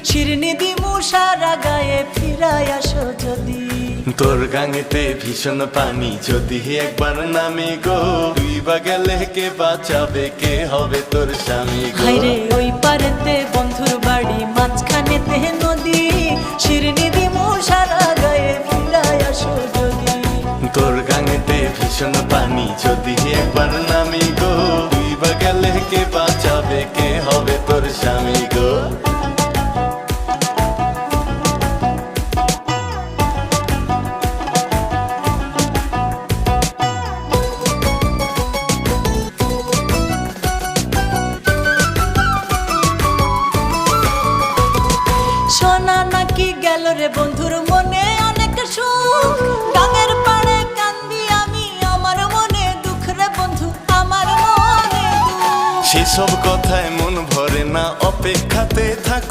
শিরনি দিমু সারা গায়ে ফিরাই আসো যদি। তোর গাঙেতে ভীষণ পানি যদি একবার নামি গো, তুই বা গেলে কে বাঁচাবে, কে হবে তোর স্বামী গো? হায়রে ওই পারেতে বন্ধুর বাড়ি, মাঝখানেতে নদী, শিরনি দিমু সারা গায়ে ফিরাই আসো যদি। তোর গাঙেতে ভীষণ পানি যদি একবার নামি গো, তুই বা গেলে কে বাঁচাবে, কে হবে তোর স্বামী গো? সোনা নাকি গেল রে বন্ধুর মনে অনেক সুখ, গাঙের পাড়ে কান্দি আমি, আমার মনে দুঃখ রে বন্ধু, আমার মনে দুঃখ। সেসব কথায় মন ভরে না, অপেক্ষাতে থাক